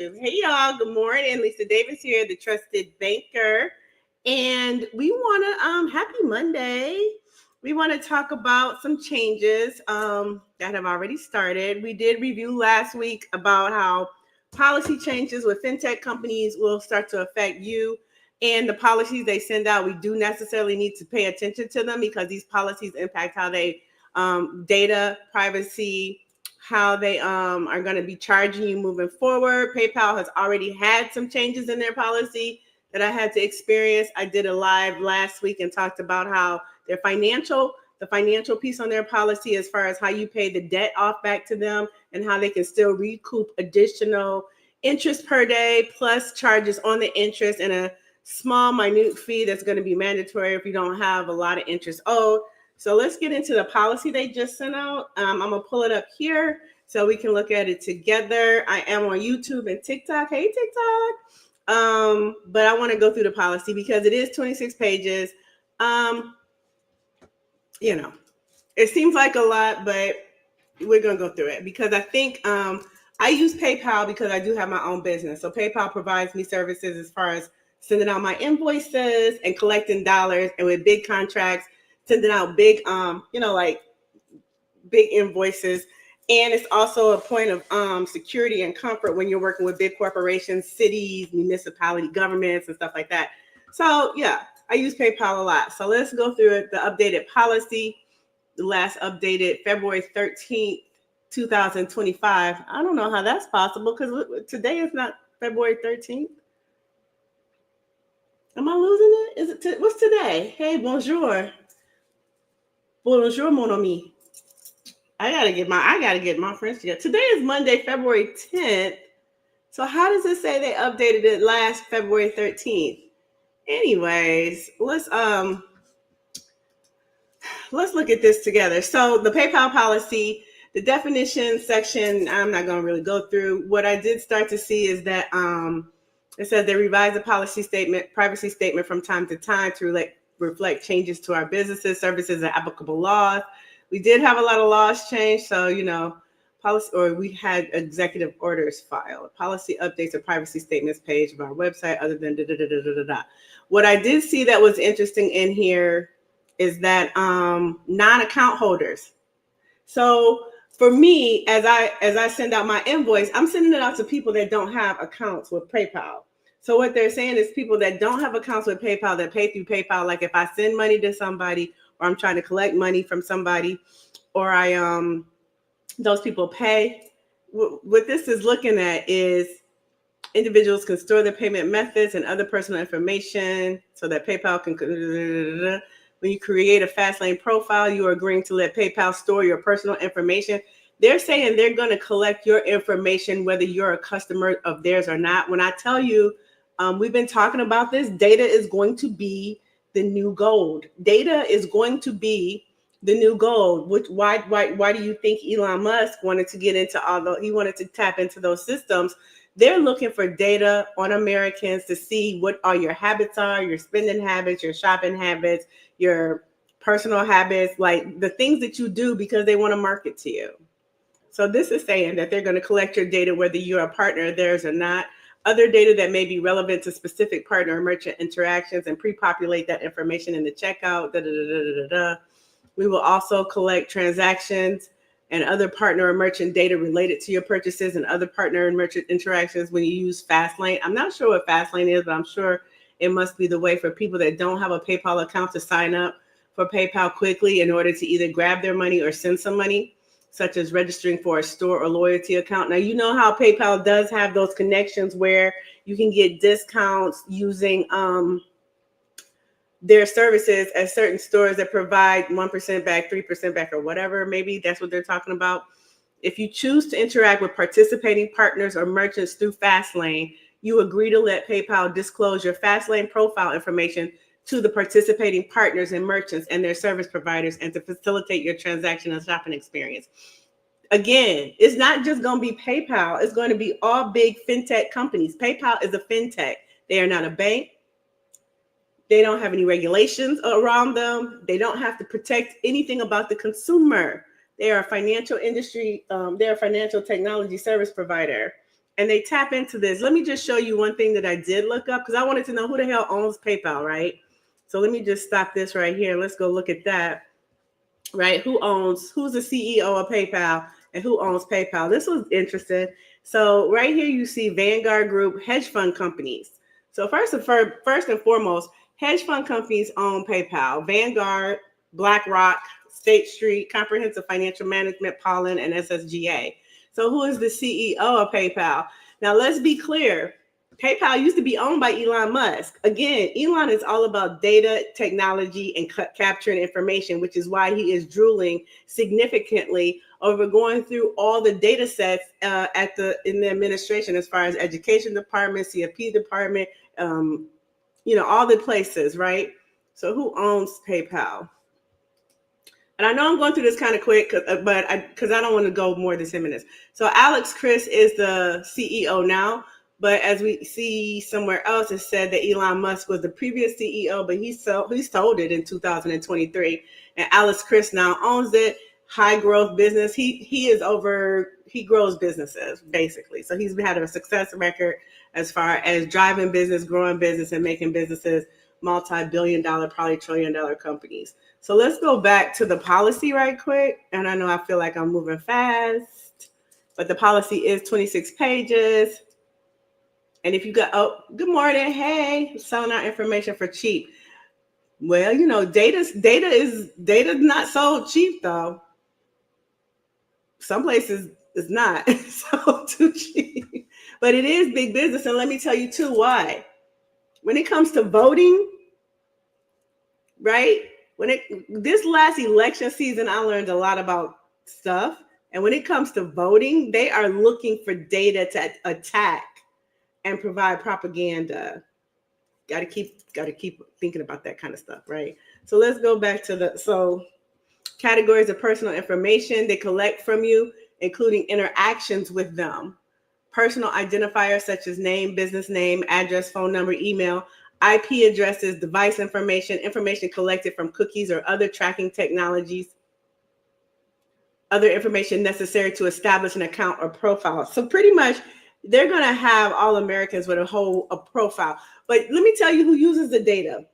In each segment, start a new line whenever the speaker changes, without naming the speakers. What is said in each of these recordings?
Hey y'all, good morning. Lisa Davis here, the trusted banker. And we want to happy Monday. We want to talk about some changes that have already started. We did review last week about how policy changes with fintech companies will start to affect you and the policies they send out. We do necessarily need to pay attention to them because these policies impact how they data privacy, how they are going to be charging you moving forward. PayPal has already had some changes in their policy that I had to experience. I did a live last week and talked about how the financial piece on their policy as far as how you pay the debt off back to them and how they can still recoup additional interest per day plus charges on the interest and a small minute fee that's going to be mandatory if you don't have a lot of interest owed. So let's get into the policy they just sent out. I'm going to pull it up here so we can look at it together. I am on YouTube and TikTok. Hey, TikTok. But I want to go through the policy because it is 26 pages. It seems like a lot, but we're going to go through it because I think I use PayPal because I do have my own business. So PayPal provides me services as far as sending out my invoices and collecting dollars, and with big contracts, sending out big, like big invoices. And it's also a point of security and comfort when you're working with big corporations, cities, municipality, governments, and stuff like that. So yeah, I use PayPal a lot. So let's go through it. The updated policy, the last updated February 13th, 2025. I don't know how that's possible because today is not February 13th. Am I losing it? Is it what's today? Hey, bonjour. Bonjour, mon ami. I gotta get my friends together. Today is Monday, February 10th. So how does it say they updated it last February 13th? Anyways, let's look at this together. So the PayPal policy, the definition section, I'm not gonna really go through. What I did start to see is that it says they revise the privacy statement from time to time to reflect changes to our businesses, services, and applicable laws. We did have a lot of laws change, so we had executive orders filed. Policy updates or privacy statements page of our website, other than da da da da da da. What I did see that was interesting in here is that non-account holders. So for me, as I send out my invoice, I'm sending it out to people that don't have accounts with PayPal. So what they're saying is people that don't have accounts with PayPal that pay through PayPal, like if I send money to somebody or I'm trying to collect money from somebody, or those people pay. What this is looking at is individuals can store their payment methods and other personal information so that PayPal can. When you create a Fastlane profile, you are agreeing to let PayPal store your personal information. They're saying they're going to collect your information whether you're a customer of theirs or not. When I tell you, we've been talking about this, data is going to be the new gold. Data is going to be the new gold. Why do you think Elon Musk wanted to get into he wanted to tap into those systems? They're looking for data on Americans to see what all your habits are, your spending habits, your shopping habits, your personal habits, like the things that you do because they want to market to you. So this is saying that they're going to collect your data whether you're a partner of theirs or not. Other data that may be relevant to specific partner or merchant interactions and pre-populate that information in the checkout. We will also collect transactions and other partner or merchant data related to your purchases and other partner and merchant interactions when you use Fastlane. I'm not sure what Fastlane is, but I'm sure it must be the way for people that don't have a PayPal account to sign up for PayPal quickly in order to either grab their money or send some money, such as registering for a store or loyalty account. Now, you know how PayPal does have those connections where you can get discounts using their services at certain stores that provide 1% back, 3% back, or whatever. Maybe that's what they're talking about. If you choose to interact with participating partners or merchants through Fastlane, you agree to let PayPal disclose your Fastlane profile information to the participating partners and merchants and their service providers and to facilitate your transaction and shopping experience. Again, it's not just going to be PayPal. It's going to be all big fintech companies. PayPal is a fintech. They are not a bank. They don't have any regulations around them. They don't have to protect anything about the consumer. They are a financial industry. They're a financial technology service provider. and they tap into this. Let me just show you one thing that I did look up because I wanted to know who the hell owns PayPal, right? So let me just stop this right here. Let's go look at that, right? Who's the CEO of PayPal and who owns PayPal? This was interesting. So right here you see Vanguard Group hedge fund companies. So first and foremost, hedge fund companies own PayPal. Vanguard, BlackRock, State Street, Comprehensive Financial Management, Pollen, and SSGA. So who is the CEO of PayPal? Now let's be clear. PayPal used to be owned by Elon Musk. Again, Elon is all about data, technology, and capturing information, which is why he is drooling significantly over going through all the data sets in the administration, as far as education department, CFP department, all the places, right? So who owns PayPal? And I know I'm going through this kind of quick, but because I don't want to go more than 10 minutes. So Alex Chriss is the CEO now. But as we see somewhere else, it said that Elon Musk was the previous CEO, but he sold it in 2023. And Alex Chriss now owns it. High growth business. He grows businesses, basically. So he's had a success record as far as driving business, growing business, and making businesses multi-billion-dollar, probably trillion-dollar companies. So let's go back to the policy right quick. And I know I feel like I'm moving fast, but the policy is 26 pages. And if you got, good morning, hey, selling our information for cheap. Well, data's not sold cheap though. Some places it's not sold too cheap, but it is big business. And let me tell you too why. When it comes to voting, right? This last election season, I learned a lot about stuff. And when it comes to voting, they are looking for data to attack and provide propaganda. Got to keep thinking about that kind of stuff, right? So let's go back to categories of personal information they collect from you, including interactions with them. Personal identifiers such as name, business name, address, phone number, email, IP addresses, device information collected from cookies or other tracking technologies, other information necessary to establish an account or profile. So pretty much they're going to have all Americans with a profile. But let me tell you who uses the data.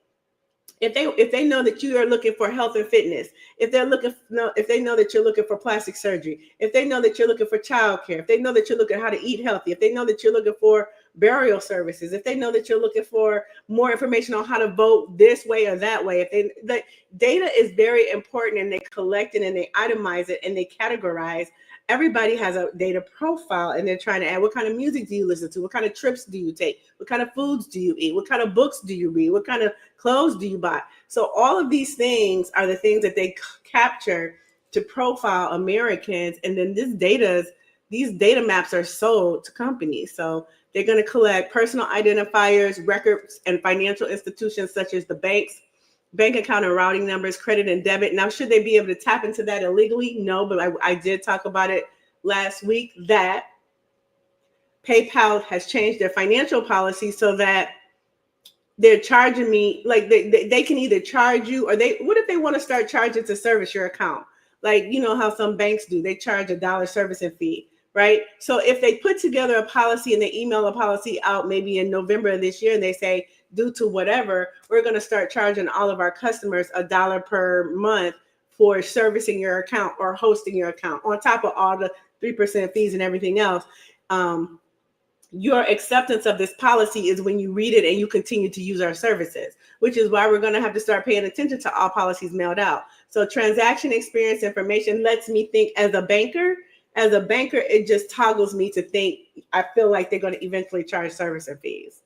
If they know that you are looking for health and fitness, if they know that you're looking for plastic surgery, if they know that you're looking for childcare, if they know that you're looking at how to eat healthy, if they know that you're looking for burial services, if they know that you're looking for more information on how to vote this way or that way, the data is very important, and they collect it and they itemize it and they categorize. Everybody has a data profile, and they're trying to add, what kind of music do you listen to? What kind of trips do you take? What kind of foods do you eat? What kind of books do you read? What kind of clothes do you buy? So all of these things are the things that they capture to profile Americans. And then these data maps are sold to companies. So they're going to collect personal identifiers, records, and financial institutions such as the banks, bank account and routing numbers, credit and debit. Now, should they be able to tap into that illegally? No, but I did talk about it last week that PayPal has changed their financial policy so that they're charging me, like they can either charge you, or what if they want to start charging to service your account? Like, how some banks do, they charge $1 servicing fee, right? So if they put together a policy and they email a policy out maybe in November of this year, and they say, due to whatever, we're going to start charging all of our customers $1 per month for servicing your account or hosting your account, on top of all the 3% fees and everything else. Your acceptance of this policy is when you read it and you continue to use our services, which is why we're going to have to start paying attention to all policies mailed out. So transaction experience information lets me think as a banker, it just toggles me to think, I feel like they're going to eventually charge service and fees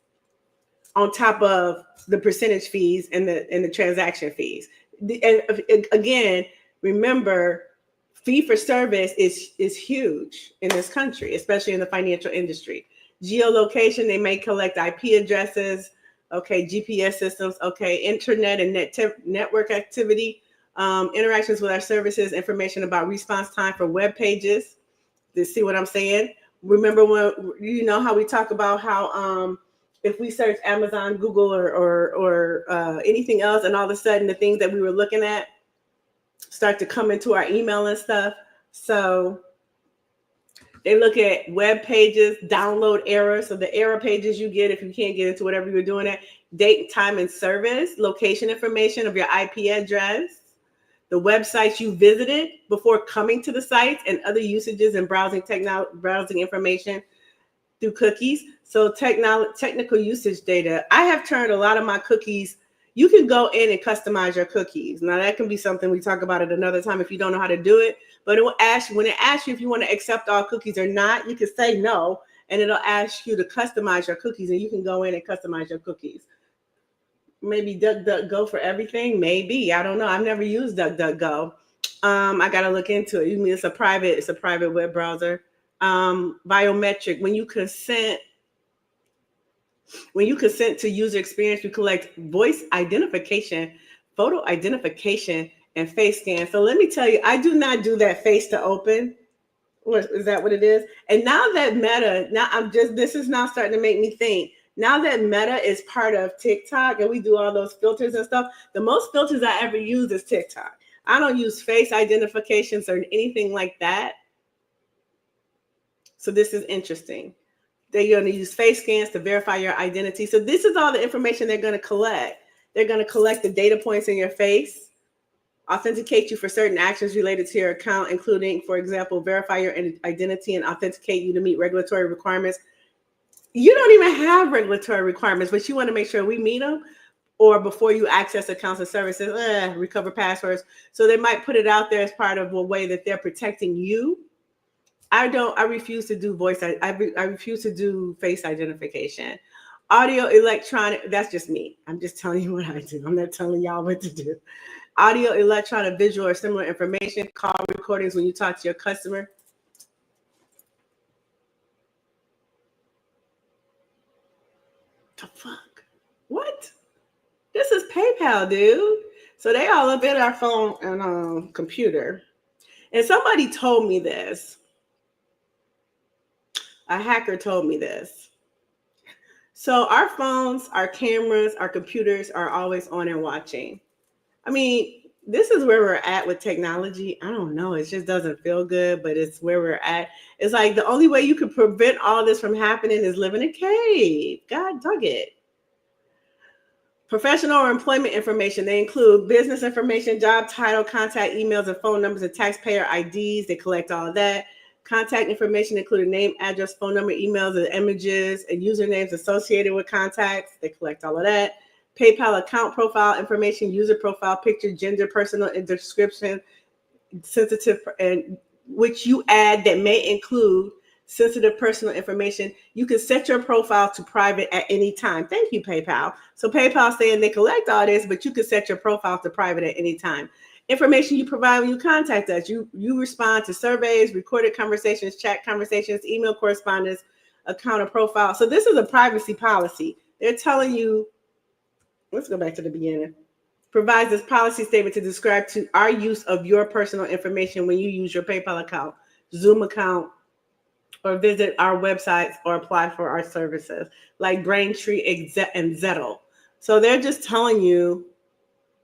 on top of the percentage fees and the transaction fees. And again, remember, fee for service is huge in this country, especially in the financial industry. Geolocation, they may collect IP addresses, okay, GPS systems, okay, internet and network activity, interactions with our services, information about response time for web pages. You see what I'm saying? Remember when, how we talk about how if we search Amazon, Google, or anything else, and all of a sudden the things that we were looking at start to come into our email and stuff. So They look at web pages, download error. So the error pages you get if you can't get into whatever you're doing at, date, time, and service, location information of your IP address, the websites you visited before coming to the sites, and other usages and browsing information through cookies. So technical usage data. I have turned a lot of my cookies. You can go in and customize your cookies. Now that can be something we talk about at another time if you don't know how to do it. But it will ask when it asks you if you want to accept all cookies or not, you can say no, and it'll ask you to customize your cookies, and you can go in and customize your cookies. Maybe DuckDuckGo for everything. Maybe, I don't know. I've never used DuckDuckGo. I got to look into it. You mean it's a private web browser. Biometric. When you consent to user experience, we collect voice identification, photo identification, and face scan. So let me tell you, I do not do that face to open. Is that what it is? And now that Meta, this is now starting to make me think. Now that Meta is part of TikTok and we do all those filters and stuff, the most filters I ever use is TikTok. I don't use face identifications or anything like that. So this is interesting. They're going to use face scans to verify your identity. So this is all the information they're going to collect. They're going to collect the data points in your face, authenticate you for certain actions related to your account, including, for example, verify your identity and authenticate you to meet regulatory requirements. You don't even have regulatory requirements, but you want to make sure we meet them. Or before you access accounts and services, recover passwords. So they might put it out there as part of a way that they're protecting you. I refuse to do I refuse to do face identification. Audio, electronic, that's just me. I'm just telling you what I do. I'm not telling y'all what to do. Audio, electronic, visual, or similar information, call recordings when you talk to your customer. The fuck? What? This is PayPal, dude. So they all up in our phone and computer. And somebody told me this. A hacker told me this. So our phones, our cameras, our computers are always on and watching. I mean, this is where we're at with technology. I don't know. It just doesn't feel good, but it's where we're at. It's like the only way you could prevent all this from happening is live in a cave. God dug it. Professional or employment information. They include business information, job title, contact emails, and phone numbers, and taxpayer IDs. They collect all of that. Contact information including name, address, phone number, emails, and images, and usernames associated with contacts. They collect all of that. PayPal account profile information, user profile picture, gender, personal description, sensitive, and which you add that may include sensitive personal information. You can set your profile to private at any time. Thank you, PayPal. So PayPal saying they collect all this, but you can set your profile to private at any time. Information you provide when you contact us. You respond to surveys, recorded conversations, chat conversations, email correspondence, account and profile. So this is a privacy policy. They're telling you, let's go back to the beginning. Provides this policy statement to describe to our use of your personal information when you use your PayPal account, Zoom account, or visit our websites or apply for our services like Braintree and Zettle. So they're just telling you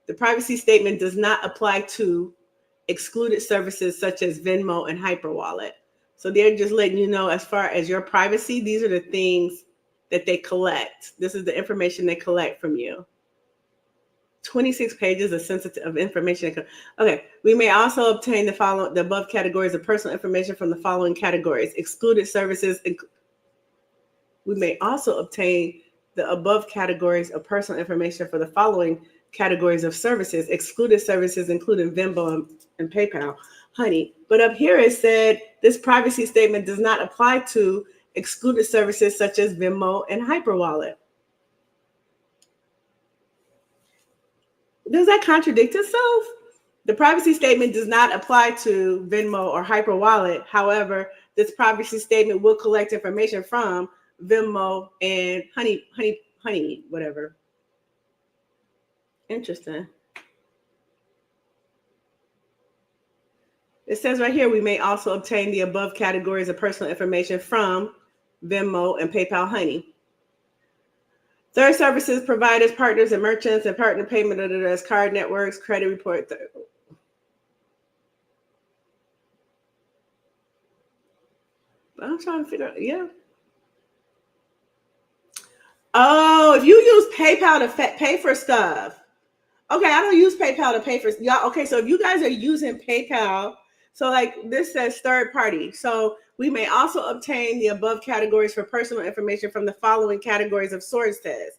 the privacy statement does not apply to excluded services such as Venmo and Hyperwallet. So they're just letting you know, as far as your privacy, these are the things that they collect. This is the information they collect from you. 26 pages of sensitive information. Okay, we may also obtain the above categories of personal information from the following categories. Excluded services. We may also obtain the above categories of personal information for the following categories of services. Excluded services including Venmo and PayPal. Honey, but up here it said this privacy statement does not apply to excluded services such as Venmo and Hyperwallet. Does that contradict itself? The privacy statement does not apply to Venmo or Hyperwallet. However, this privacy statement will collect information from Venmo and honey, whatever. Interesting. It says right here, we may also obtain the above categories of personal information from Venmo and PayPal Honey. Third services, providers, partners, and merchants, and partner payment as card networks, credit report. I'm trying to figure out, yeah. Oh, if you use PayPal to pay for stuff. Okay, I don't use PayPal to pay for y'all. Okay, so if you guys are using PayPal, so like this says third party. So we may also obtain the above categories for personal information from the following categories of sources: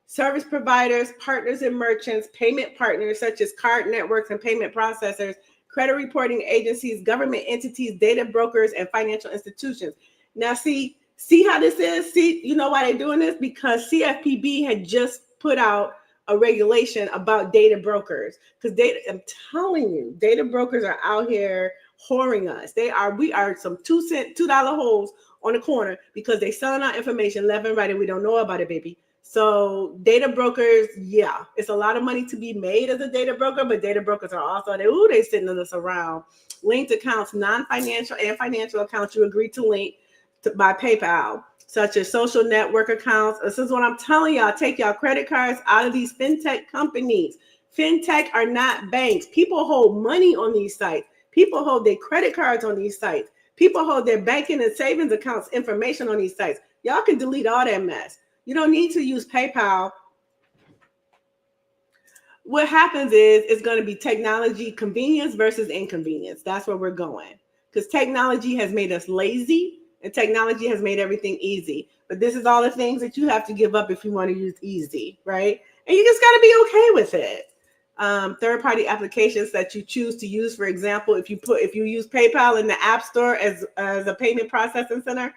service providers, partners and merchants, payment partners such as card networks and payment processors, credit reporting agencies, government entities, data brokers, and financial institutions. Now, see how this is? See, you know why they're doing this? Because CFPB had just put out a regulation about data brokers. Because I'm telling you, data brokers are out here whoring us. We are some $2 holes on the corner because they selling our information left and right and we don't know about it, baby. So data brokers, yeah, it's a lot of money to be made as a data broker, but data brokers are also, they sitting us around. Linked accounts, non-financial and financial accounts you agree to link by PayPal, such as social network accounts. This is what I'm telling y'all. Take y'all credit cards out of these fintech companies. Fintech are not banks. People hold money on these sites. People hold their credit cards on these sites. People hold their banking and savings accounts information on these sites. Y'all can delete all that mess. You don't need to use PayPal. What happens is it's going to be technology convenience versus inconvenience. That's where we're going. Because technology has made us lazy and technology has made everything easy. But this is all the things that you have to give up if you want to use easy, right? And you just got to be okay with it. Third-party applications that you choose to use, for example, if you use PayPal in the App Store as a payment processing center,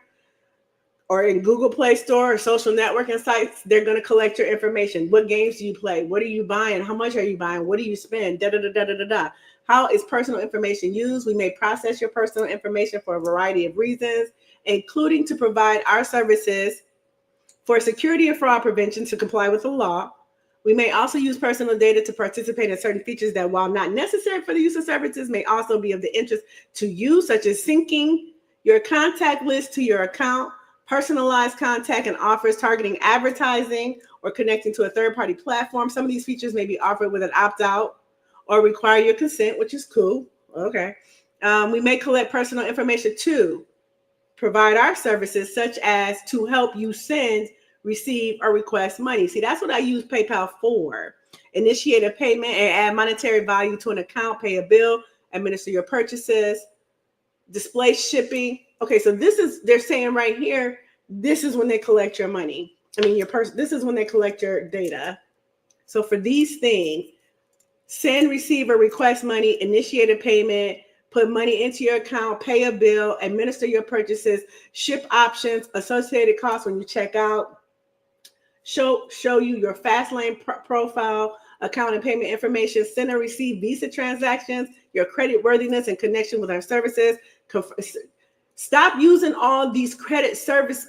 or in Google Play Store or social networking sites, they're going to collect your information. What games do you play? What are you buying? How much are you buying? What do you spend? Da, da, da, da, da, da. How is personal information used? We may process your personal information for a variety of reasons, including to provide our services for security and fraud prevention to comply with the law. We may also use personal data to participate in certain features that, while not necessary for the use of services, may also be of the interest to you, such as syncing your contact list to your account, personalized contact and offers targeting advertising, or connecting to a third-party platform. Some of these features may be offered with an opt-out or require your consent, which is cool. Okay. We may collect personal information to provide our services, such as to help you send, receive, or request money. See, that's what I use PayPal for. Initiate a payment and add monetary value to an account, pay a bill, administer your purchases, display shipping. Okay, so they're saying right here, this is when they collect your money. This is when they collect your data. So for these things, send, receive, or request money, initiate a payment, put money into your account, pay a bill, administer your purchases, ship options, associated costs when you check out, show you your Fastlane profile, account and payment information, send and receive Visa transactions, your credit worthiness in connection with our services. Stop using all these credit service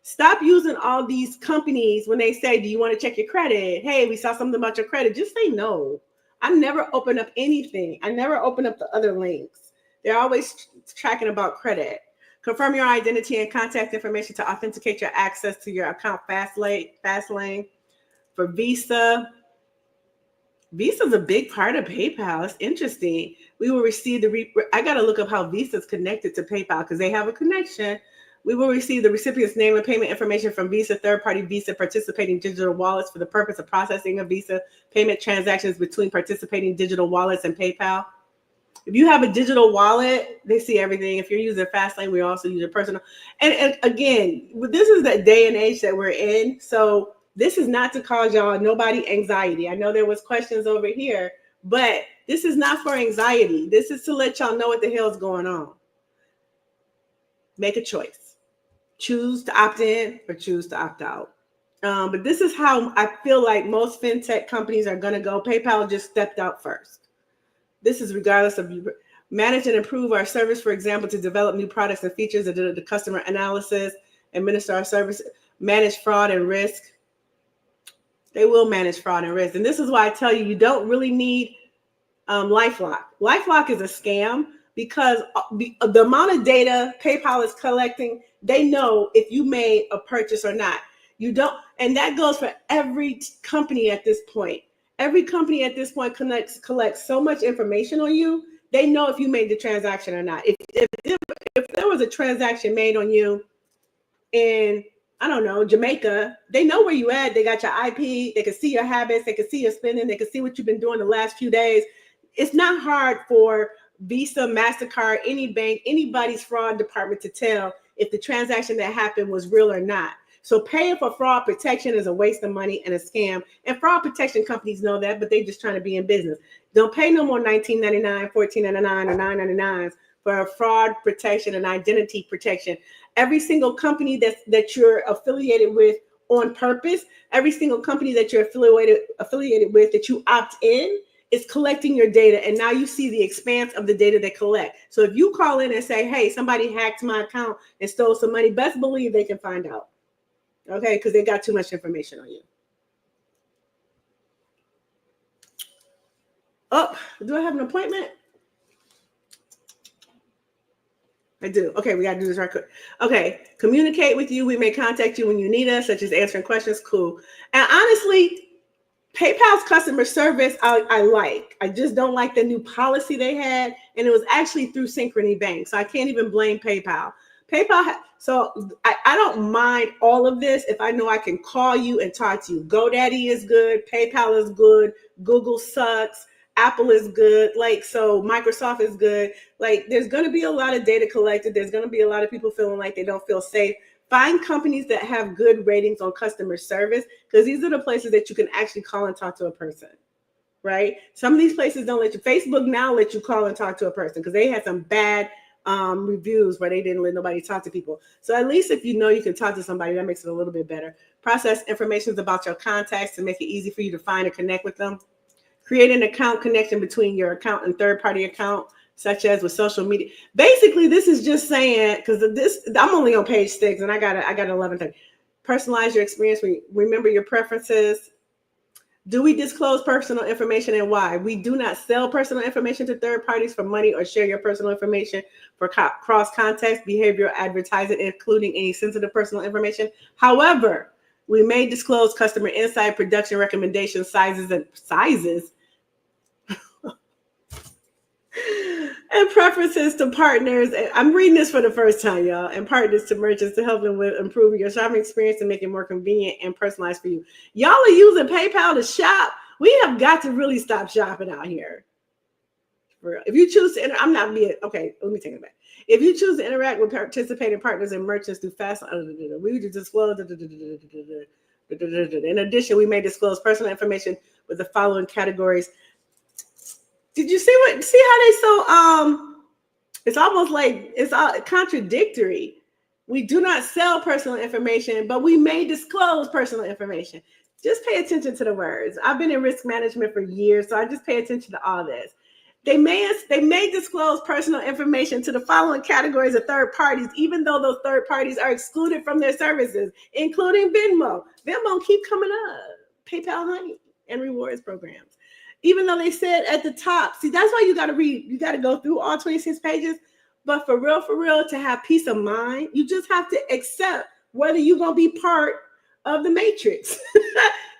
Stop using all these companies when they say, do you want to check your credit? Hey, we saw something about your credit. Just say no. I never open up anything. I never open up the other links. They're always tracking about credit. Confirm your identity and contact information to authenticate your access to your account Fastlane. For Visa, Visa's a big part of PayPal. It's interesting. We will receive I got to look up how Visa's connected to PayPal because they have a connection. We will receive the recipient's name and payment information from Visa, third-party Visa participating digital wallets for the purpose of processing of Visa payment transactions between participating digital wallets and PayPal. If you have a digital wallet, they see everything. If you're using Fastlane, we also use your personal. And again, this is the day and age that we're in. So this is not to cause nobody anxiety. I know there was questions over here, but this is not for anxiety. This is to let y'all know what the hell's going on. Make a choice. Choose to opt in or choose to opt out. But this is how I feel like most fintech companies are going to go. PayPal just stepped out first. This is regardless of you manage and improve our service, for example, to develop new products and features, and do the customer analysis, administer our service, manage fraud and risk. They will manage fraud and risk. And this is why I tell you, you don't really need LifeLock. LifeLock is a scam because the amount of data PayPal is collecting, they know if you made a purchase or not. You don't, and that goes for every company at this point. Every company at this point collects so much information on you they know if you made the transaction or not. If there was a transaction made on you in, I don't know, Jamaica, they know where you at. They got your IP. They can see your habits. They can see your spending. They can see what you've been doing the last few days. It's not hard for Visa, MasterCard, any bank, anybody's fraud department to tell if the transaction that happened was real or not. So paying for fraud protection is a waste of money and a scam. And fraud protection companies know that, but they're just trying to be in business. Don't pay no more $19.99, $14.99, or $9.99 for fraud protection and identity protection. Every single company that you're affiliated with on purpose, every single company that you're affiliated with that you opt in, is collecting your data, and now you see the expanse of the data they collect. So if you call in and say, hey, somebody hacked my account and stole some money, best believe they can find out, okay? Because they got too much information on you. Oh, do I have an appointment? I do. Okay, we got to do this right quick. Okay, communicate with you. We may contact you when you need us, such as answering questions. Cool. And honestly, PayPal's customer service, I like. I just don't like the new policy they had, and it was actually through Synchrony Bank, so I can't even blame PayPal. So I don't mind all of this if I know I can call you and talk to you. GoDaddy is good. PayPal is good. Google sucks. Apple is good. Like, so Microsoft is good. Like, there's going to be a lot of data collected. There's going to be a lot of people feeling like they don't feel safe. Find companies that have good ratings on customer service, because these are the places that you can actually call and talk to a person, right? Some of these places don't let you. Facebook now let you call and talk to a person because they had some bad reviews where they didn't let nobody talk to people. So at least if you know you can talk to somebody, that makes it a little bit better. Process information about your contacts to make it easy for you to find and connect with them. Create an account connection between your account and third-party account, such as with social media. Basically, this is just saying, because I'm only on page 6 and I got 11:30. Personalize your experience. Remember your preferences. Do we disclose personal information and why? We do not sell personal information to third parties for money or share your personal information for cross-context behavioral advertising, including any sensitive personal information. However, we may disclose customer insight, production recommendations, sizes, and preferences to partners. I'm reading this for the first time, y'all. And partners to merchants to help them with improving your shopping experience and make it more convenient and personalized for you. Y'all are using PayPal to shop. We have got to really stop shopping out here. For real. If you choose to, I'm not being, okay, let me take it back. If you choose to interact with participating partners and merchants through fast, we would disclose. In addition, we may disclose personal information with the following categories. Did you see how they so it's almost like it's contradictory. We do not sell personal information, but we may disclose personal information. Just pay attention to the words. I've been in risk management for years, so I just pay attention to all this. They may disclose personal information to the following categories of third parties, even though those third parties are excluded from their services, including Venmo. Venmo keep coming up, PayPal Honey, and rewards programs. Even though they said at the top, see, that's why you got to read. You got to go through all 26 pages. But for real, to have peace of mind, you just have to accept whether you're going to be part of the matrix.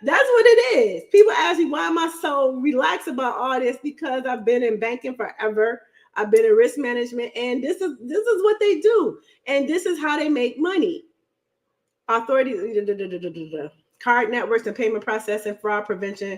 That's what it is. People ask me, why am I so relaxed about all this? Because I've been in banking forever. I've been in risk management, and this is what they do. And this is how they make money. Authorities, card networks and payment processing, fraud prevention,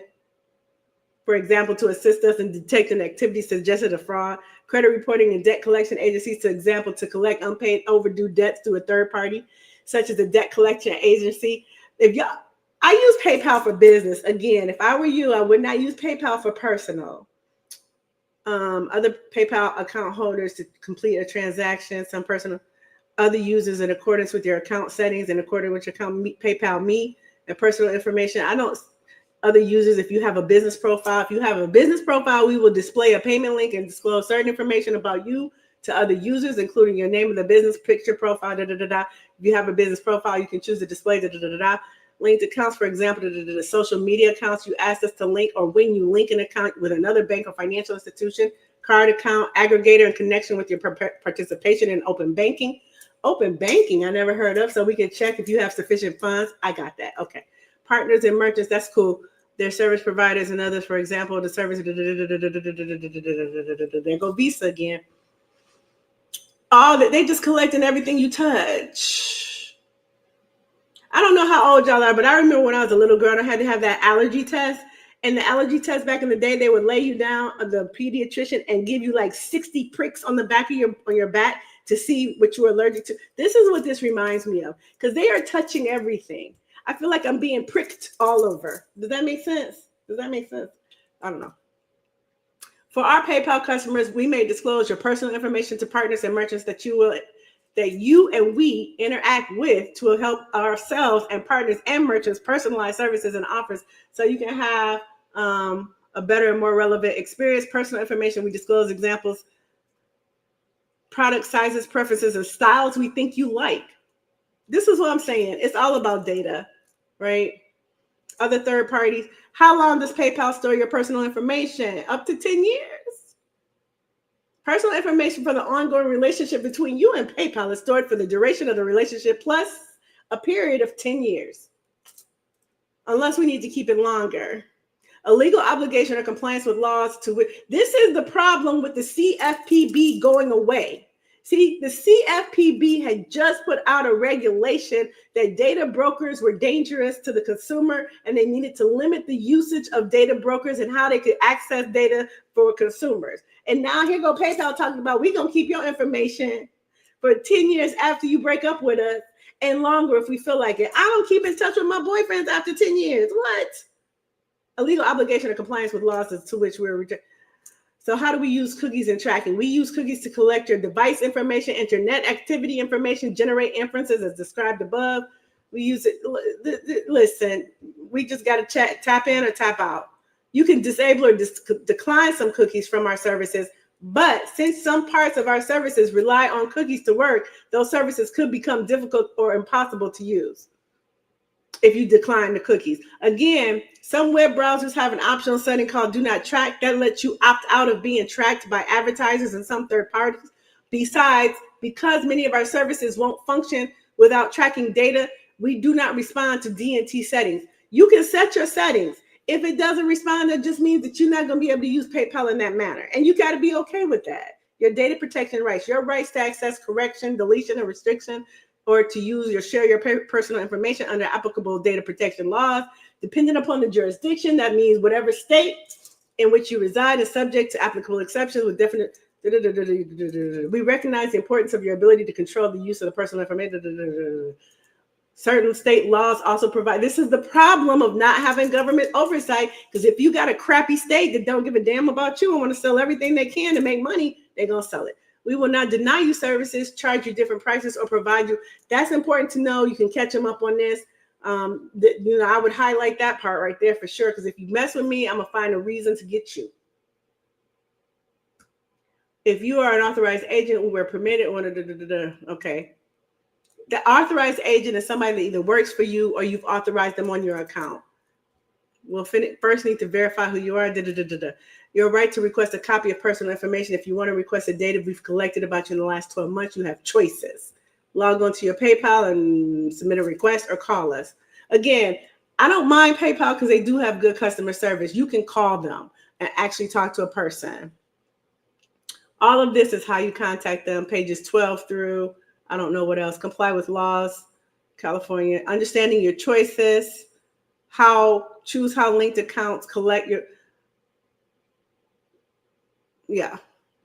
for example, to assist us in detecting activities suggested of fraud, credit reporting and debt collection agencies, for example, to collect unpaid overdue debts through a third party, such as a debt collection agency. I use PayPal for business. Again, if I were you, I would not use PayPal for personal. Other PayPal account holders to complete a transaction, some personal, other users in accordance with your account settings, in accordance with your account, PayPal Me, and personal information. Other users, if you have a business profile, we will display a payment link and disclose certain information about you to other users, including your name of the business, picture, profile, If you have a business profile, you can choose to display linked accounts, for example, the social media accounts you asked us to link, or when you link an account with another bank or financial institution, card account, aggregator in connection with your participation in open banking. Open banking, I never heard of, so we can check if you have sufficient funds. I got that. Okay. Partners and merchants, that's cool. their service providers and others. For example, the service, there go Visa again. All that, they just collecting everything you touch. I don't know how old y'all are, but I remember when I was a little girl, I had to have that allergy test. And the allergy test back in the day, they would lay you down, the pediatrician, and give you like 60 pricks on the back of your back to see what you're allergic to. This is what this reminds me of, because they are touching everything. I feel like I'm being pricked all over. Does that make sense? Does that make sense? I don't know. For our PayPal customers, we may disclose your personal information to partners and merchants that you and we interact with to help ourselves and partners and merchants personalize services and offers so you can have a better and more relevant experience. Personal information, we disclose examples, product sizes, preferences, and styles we think you like. This is what I'm saying. It's all about data, right? Other third parties. How long does PayPal store your personal information? Up to 10 years. Personal information for the ongoing relationship between you and PayPal is stored for the duration of the relationship plus a period of 10 years, unless we need to keep it longer. A legal obligation or compliance with laws to which this is the problem with the CFPB going away. See, the CFPB had just put out a regulation that data brokers were dangerous to the consumer and they needed to limit the usage of data brokers and how they could access data for consumers. And now here go PayPal talking about we're going to keep your information for 10 years after you break up with us and longer if we feel like it. I don't keep in touch with my boyfriends after 10 years. What? A legal obligation or compliance with laws to which we're rejected. So how do we use cookies and tracking? We use cookies to collect your device information, internet activity information, generate inferences as described above. We use it. Listen, we just got to tap in or tap out. You can disable or decline some cookies from our services, but since some parts of our services rely on cookies to work, those services could become difficult or impossible to use if you decline the cookies. Again, some web browsers have an optional setting called Do Not Track that lets you opt out of being tracked by advertisers and some third parties. Besides, because many of our services won't function without tracking data, we do not respond to DNT settings. You can set your settings. If it doesn't respond, that just means that you're not going to be able to use PayPal in that manner. And you got to be okay with that. Your data protection rights, your rights to access, correction, deletion, and restriction, or to use or share your personal information under applicable data protection laws. Depending upon the jurisdiction, that means whatever state in which you reside is subject to applicable exceptions with definite. We recognize the importance of your ability to control the use of the personal information. Certain state laws also provide. This is the problem of not having government oversight, because if you got a crappy state that don't give a damn about you and want to sell everything they can to make money, they're going to sell it. We will not deny you services, charge you different prices, or provide you. That's important to know. You can catch them up on this. I would highlight that part right there for sure, because if you mess with me, I'm going to find a reason to get you. If you are an authorized agent, we're permitted. Okay. The authorized agent is somebody that either works for you or you've authorized them on your account. We'll first need to verify who you are. Your right to request a copy of personal information. If you want to request the data we've collected about you in the last 12 months, you have choices. Log on to your PayPal and submit a request or call us. Again, I don't mind PayPal because they do have good customer service. You can call them and actually talk to a person. All of this is how you contact them. Pages 12 through, I don't know what else. Comply with laws, California. Understanding your choices. Choose how linked accounts collect your. Yeah.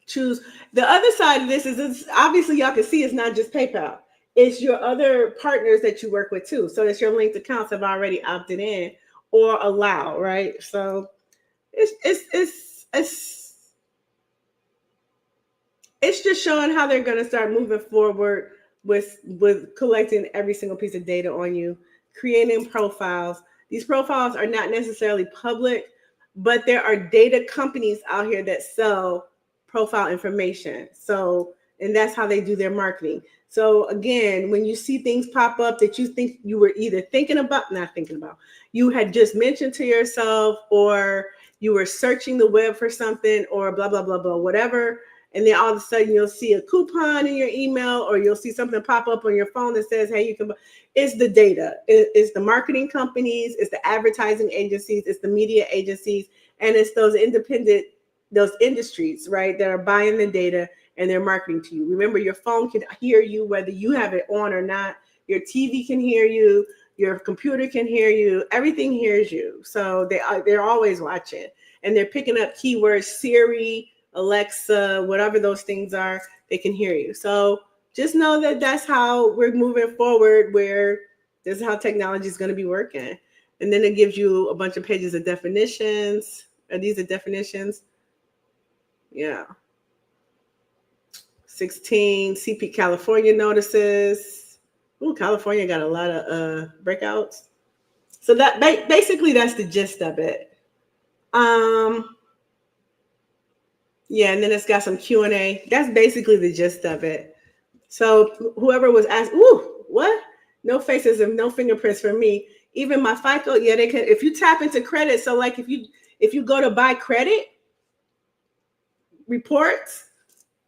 Choose. The other side of this is obviously y'all can see it's not just PayPal. It's your other partners that you work with too. So it's your linked accounts have already opted in or allow, right? So it's just showing how they're going to start moving forward with collecting every single piece of data on you, creating profiles. These profiles are not necessarily public, but there are data companies out here that sell profile information. So, and that's how they do their marketing. So again, when you see things pop up that you think you were either you had just mentioned to yourself, or you were searching the web for something, or blah, blah, blah, blah, whatever, And then all of a sudden you'll see a coupon in your email, or you'll see something pop up on your phone that says, hey, you can buy. It's the data. It's the marketing companies, it's the advertising agencies, it's the media agencies, and it's those industries, right, that are buying the data and they're marketing to you. Remember, your phone can hear you whether you have it on or not. Your TV can hear you. Your computer can hear you. Everything hears you. So they're always watching, and they're picking up keywords, Siri, Alexa, whatever those things are, they can hear you. So just know that that's how we're moving forward, where this is how technology is going to be working. And then it gives you a bunch of pages of definitions. Are these the definitions? Yeah. 16 CP California notices. Ooh, California got a lot of breakouts. So that basically that's the gist of it. Yeah, and then it's got some Q&A. That's basically the gist of it. So whoever was asked, ooh, what? No faces and no fingerprints for me. Even my FICO, yeah, they can. If you tap into credit, so like if you go to buy credit reports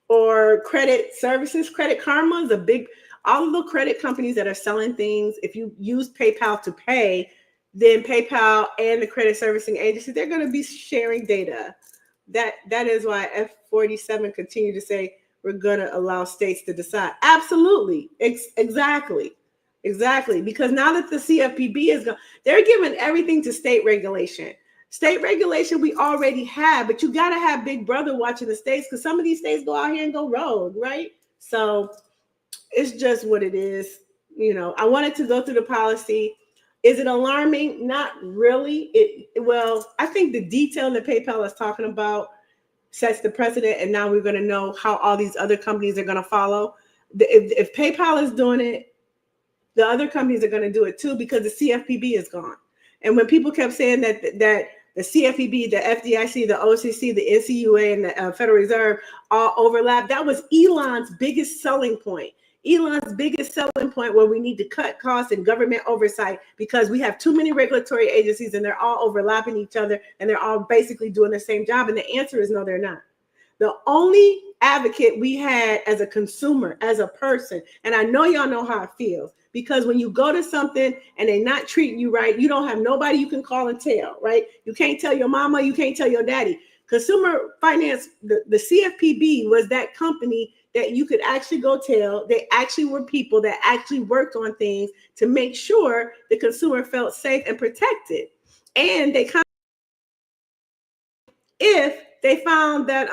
or credit services, Credit Karma is a big. All of the credit companies that are selling things, if you use PayPal to pay, then PayPal and the credit servicing agency, they're going to be sharing data. That is why F47 continue to say we're going to allow states to decide. Absolutely. Exactly. Because now that the CFPB is gone, they're giving everything to state regulation. State regulation we already have, but you got to have Big Brother watching the states, because some of these states go out here and go rogue, right? So it's just what it is. You know, I wanted to go through the policy. Is it alarming? Not really. Well, I think the detail that PayPal is talking about sets the precedent, and now we're going to know how all these other companies are going to follow. If PayPal is doing it, the other companies are going to do it too, because the CFPB is gone. And when people kept saying that the CFPB, the FDIC, the OCC, the NCUA, and the Federal Reserve all overlap, that was Elon's biggest selling point. Elon's biggest selling point, where we need to cut costs and government oversight, because we have too many regulatory agencies and they're all overlapping each other and they're all basically doing the same job. And the answer is no, they're not. The only advocate we had as a consumer, as a person, and I know y'all know how it feels, because when you go to something and they're not treating you right, you don't have nobody you can call and tell, right? You can't tell your mama, you can't tell your daddy. Consumer Finance, the CFPB was that company that you could actually go tell. They actually were people that actually worked on things to make sure the consumer felt safe and protected. And they kind of, if they found that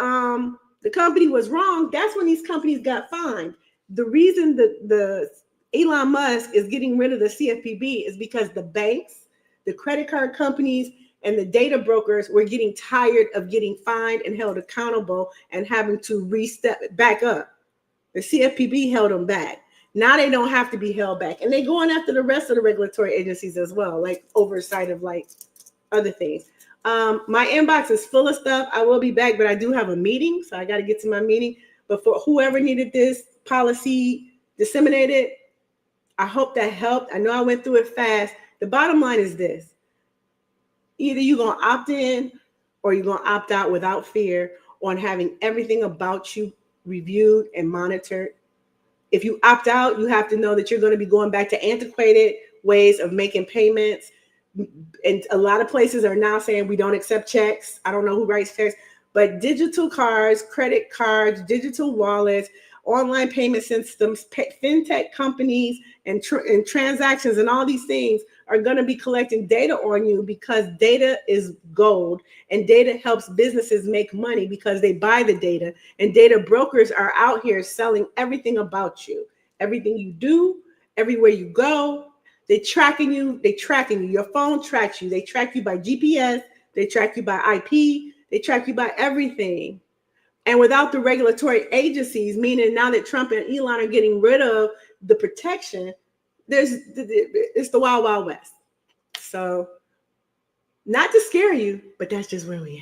the company was wrong, that's when these companies got fined. The reason that the Elon Musk is getting rid of the CFPB is because the banks, the credit card companies, and the data brokers were getting tired of getting fined and held accountable and having to re-step back up. The CFPB held them back. Now they don't have to be held back. And they're going after the rest of the regulatory agencies as well, like oversight of like other things. My inbox is full of stuff. I will be back, but I do have a meeting, so I got to get to my meeting. But for whoever needed this policy disseminated, I hope that helped. I know I went through it fast. The bottom line is this. Either you're going to opt in or you're going to opt out without fear on having everything about you reviewed and monitored. If you opt out, you have to know that you're going to be going back to antiquated ways of making payments. And a lot of places are now saying we don't accept checks. I don't know who writes checks, but digital cards, credit cards, digital wallets, online payment systems, fintech companies, and transactions, and all these things are going to be collecting data on you, because data is gold, and data helps businesses make money because they buy the data. And data brokers are out here selling everything about you, everything you do, everywhere you go. They're tracking you. Your phone tracks you. They track you by GPS. They track you by IP. They track you by everything. And without the regulatory agencies, meaning now that Trump and Elon are getting rid of the protection, it's the wild, wild west. So not to scare you, but that's just where we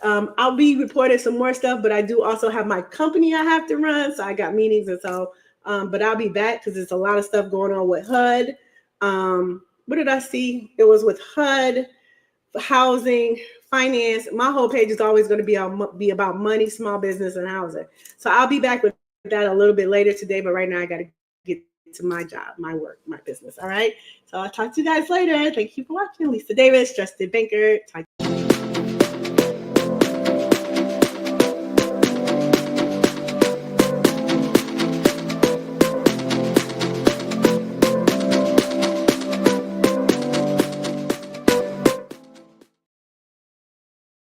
are. I'll be reporting some more stuff, but I do also have my company I have to run. So I got meetings, and so, but I'll be back because there's a lot of stuff going on with HUD. What did I see? It was with HUD. housing, finance. My whole page is always going to be about money, small business, and housing. So I'll be back with that a little bit later today, but right now I got to get to my job, my work, my business. All right. So I'll talk to you guys later. Thank you for watching. Lisa Davis, Trusted Banker. Talk